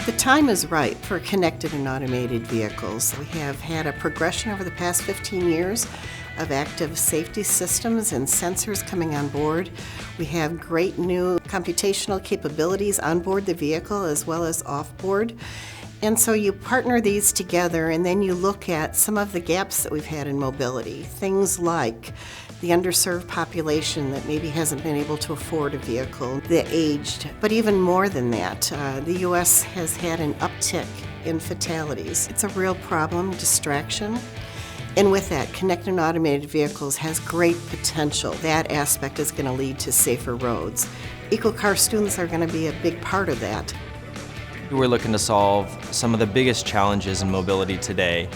The time is right for connected and automated vehicles. We have had a progression over the past 15 years of active safety systems and sensors coming on board. We have great new computational capabilities on board the vehicle as well as off board. And so you partner these together and then you look at some of the gaps that we've had in mobility. Things like the underserved population that maybe hasn't been able to afford a vehicle, the aged, but even more than that, the U.S. has had an uptick in fatalities. It's a real problem, distraction. And with that, connected and automated vehicles has great potential. That aspect is going to lead to safer roads. EcoCar students are going to be a big part of that. We're looking to solve some of the biggest challenges in mobility today.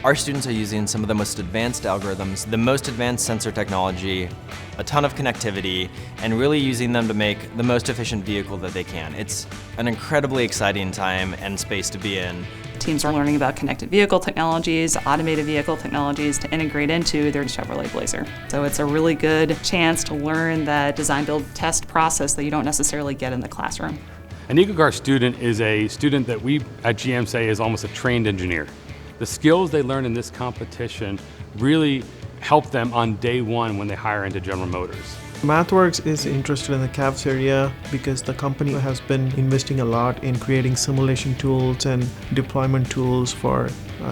Our students are using some of the most advanced algorithms, the most advanced sensor technology, a ton of connectivity, and really using them to make the most efficient vehicle that they can. It's an incredibly exciting time and space to be in. Teams are learning about connected vehicle technologies, automated vehicle technologies to integrate into their Chevrolet Blazer. So it's a really good chance to learn that design, build, test process that you don't necessarily get in the classroom. An EcoCar student is a student that we at GM say is almost a trained engineer. The skills they learn in this competition really help them on day one when they hire into General Motors. MathWorks is interested in the CAVS area because the company has been investing a lot in creating simulation tools and deployment tools for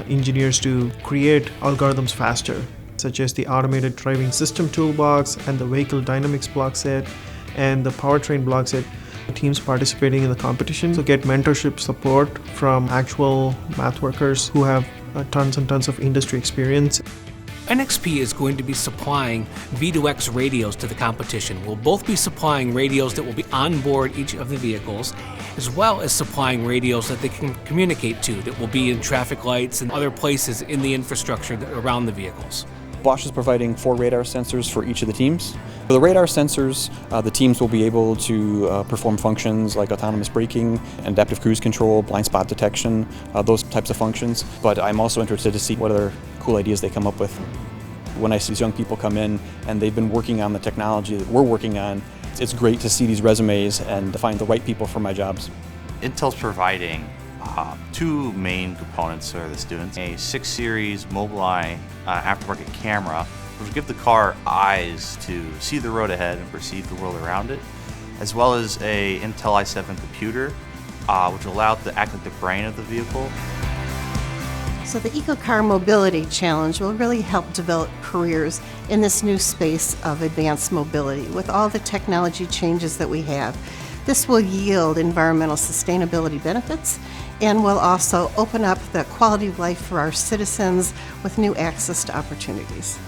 engineers to create algorithms faster, such as the Automated Driving System Toolbox and the Vehicle Dynamics block set and the Powertrain block set. Teams participating in the competition so get mentorship support from actual math workers who have tons and tons of industry experience. NXP is going to be supplying V2X radios to the competition. We'll both be supplying radios that will be on board each of the vehicles, as well as supplying radios that they can communicate to that will be in traffic lights and other places in the infrastructure around the vehicles. Bosch is providing 4 radar sensors for each of the teams. For the radar sensors, the teams will be able to perform functions like autonomous braking, adaptive cruise control, blind spot detection, those types of functions. But I'm also interested to see what other cool ideas they come up with. When I see these young people come in and they've been working on the technology that we're working on, it's great to see these resumes and to find the right people for my jobs. Intel's providing 2 main components for the students. A 6 Series Mobileye aftermarket camera, which will give the car eyes to see the road ahead and perceive the world around it, as well as a Intel i7 computer, which will allow it to act like the brain of the vehicle. So the EcoCar Mobility Challenge will really help develop careers in this new space of advanced mobility with all the technology changes that we have. This will yield environmental sustainability benefits and will also open up the quality of life for our citizens with new access to opportunities.